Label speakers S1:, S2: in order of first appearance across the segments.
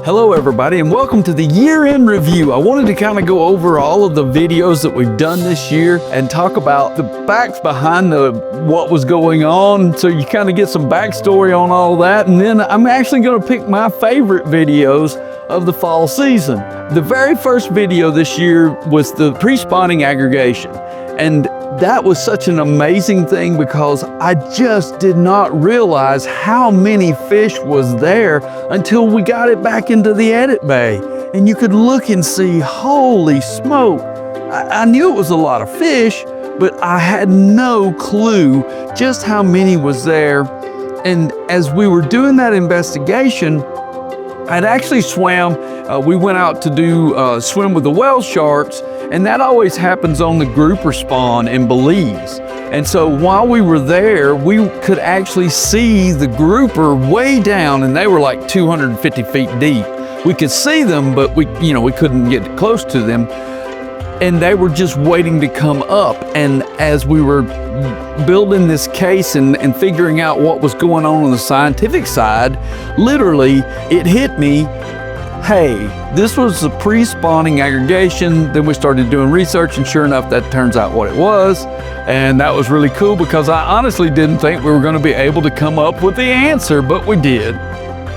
S1: Hello everybody and welcome to the year-end review. I wanted to kind of go over all of the videos that we've done this year and talk about the facts behind what was going on, so you kind of get some backstory on all that. And then I'm actually going to pick my favorite videos of the fall season. The very first video this year was the pre-spawning aggregation. And that was such an amazing thing because I just did not realize how many fish was there until we got it back into the edit bay. And you could look and see, holy smoke. I knew it was a lot of fish, but I had no clue just how many was there. And as we were doing that investigation, I'd actually swam, we went out to do swim with the whale sharks, and that always happens on the grouper spawn in Belize. And so while we were there, we could actually see the grouper way down, and they were like 250 feet deep. We could see them, but we couldn't get close to them. And they were just waiting to come up. And as we were building this case and figuring out what was going on the scientific side, literally it hit me, hey, this was the pre-spawning aggregation. Then we started doing research, and sure enough, that turns out what it was. And that was really cool because I honestly didn't think we were going to be able to come up with the answer, but we did.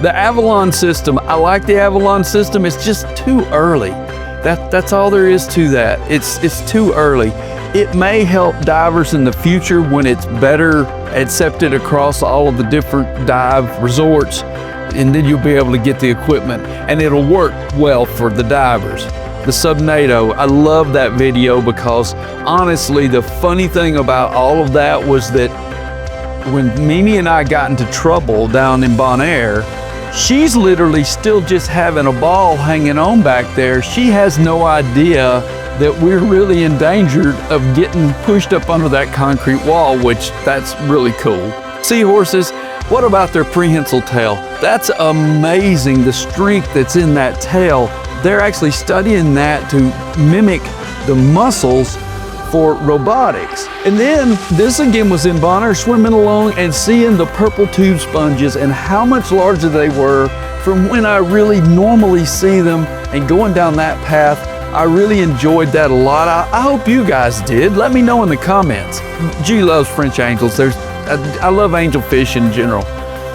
S1: The Avalon system, I like the Avalon system. It's just too early. That's all there is to that. It's too early. It may help divers in the future when it's better accepted across all of the different dive resorts, and then you'll be able to get the equipment and it'll work well for the divers. The Subnato, I love that video because honestly, the funny thing about all of that was that when Mimi and I got into trouble down in Bonaire, she's literally still just having a ball hanging on back there. She has no idea that we're really in danger of getting pushed up under that concrete wall, which that's really cool. Seahorses, what about their prehensile tail? That's amazing, the strength that's in that tail. They're actually studying that to mimic the muscles for robotics. And then this again was in Bonaire, swimming along and seeing the purple tube sponges and how much larger they were from when I really normally see them, and going down that path, I really enjoyed that a lot. I hope you guys did. Let me know in the comments. G loves French angels. I love angelfish in general.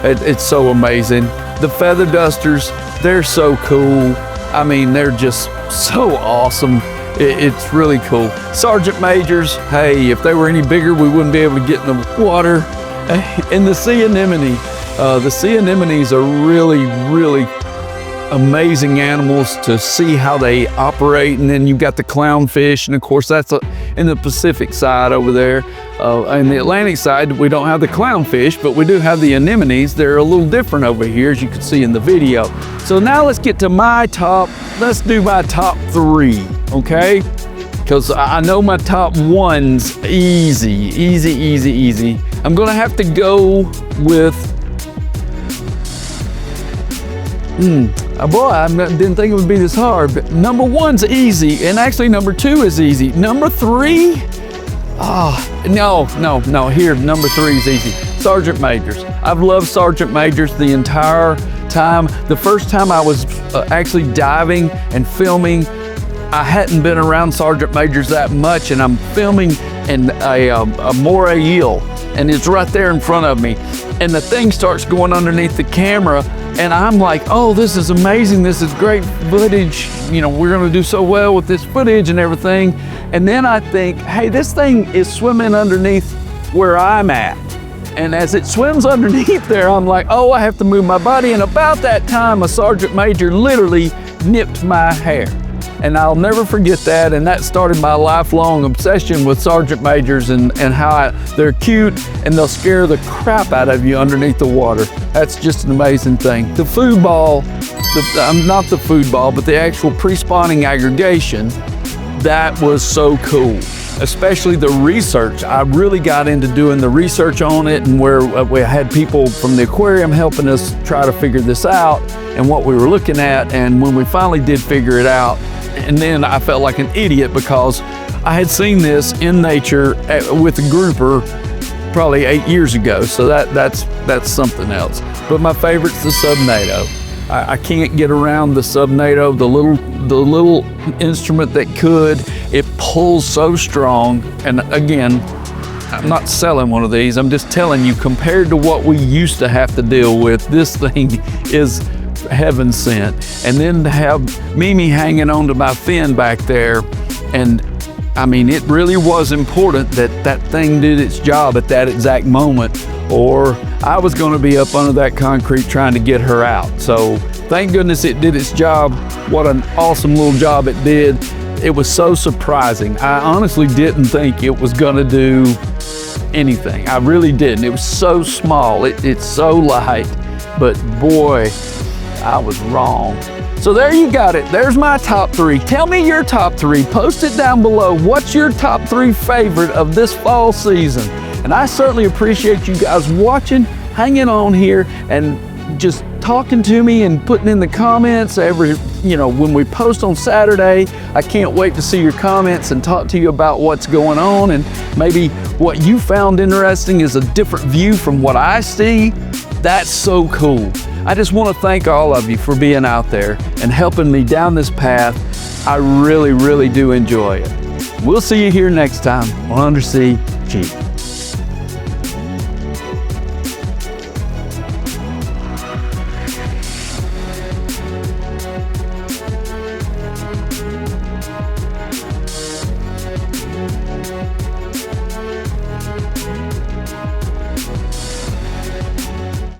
S1: It's so amazing. The feather dusters, they're so cool. I mean, they're just so awesome. It's really cool. Sergeant Majors, hey, if they were any bigger, we wouldn't be able to get in the water. And the sea anemone. The sea anemones are really, really amazing animals to see how they operate. And then you've got the clownfish, and of course that's in the Pacific side over there. In the Atlantic side, we don't have the clownfish, but we do have the anemones. They're a little different over here, as you can see in the video. So now let's get to let's do my top 3, okay? Because I know my top 1's easy. I'm gonna have to go with, boy, I didn't think it would be this hard, but number 1's easy, and actually number 2 is easy. Number 3, no, here, number 3 is easy. Sergeant Majors. I've loved Sergeant Majors the entire time. The first time I was actually diving and filming, I hadn't been around Sergeant Majors that much, and I'm filming a moray eel, and it's right there in front of me. And the thing starts going underneath the camera, and I'm like, oh, this is amazing. This is great footage. We're gonna do so well with this footage and everything. And then I think, hey, this thing is swimming underneath where I'm at. And as it swims underneath there, I'm like, oh, I have to move my body. And about that time, a Sergeant Major literally nipped my hair. And I'll never forget that. And that started my lifelong obsession with Sergeant Majors and how they're cute and they'll scare the crap out of you underneath the water. That's just an amazing thing. The food ball, not the food ball, but the actual pre-spawning aggregation, that was so cool. Especially the research. I really got into doing the research on it, and where we had people from the aquarium helping us try to figure this out and what we were looking at. And when we finally did figure it out, and then I felt like an idiot because I had seen this in nature with a grouper probably 8 years ago. So that's something else. But my favorite's the Subnato. I can't get around the Subnato, the little instrument that could. It pulls so strong. And again, I'm not selling one of these. I'm just telling you, compared to what we used to have to deal with, this thing is heaven sent. And then to have Mimi hanging onto my fin back there, and I mean, it really was important that that thing did its job at that exact moment, or I was going to be up under that concrete trying to get her out. So thank goodness it did its job. What an awesome little job it did. It was so surprising. I honestly didn't think it was going to do anything. I really didn't. It was so small. It's so light, but boy, I was wrong. So there you got it. There's my top 3. Tell me your top 3. Post it down below. What's your top 3 favorite of this fall season? And I certainly appreciate you guys watching, hanging on here, and just talking to me and putting in the comments when we post on Saturday. I can't wait to see your comments and talk to you about what's going on, and maybe what you found interesting is a different view from what I see. That's so cool. I just want to thank all of you for being out there and helping me down this path. I really, really do enjoy it. We'll see you here next time on Undersea Jeep.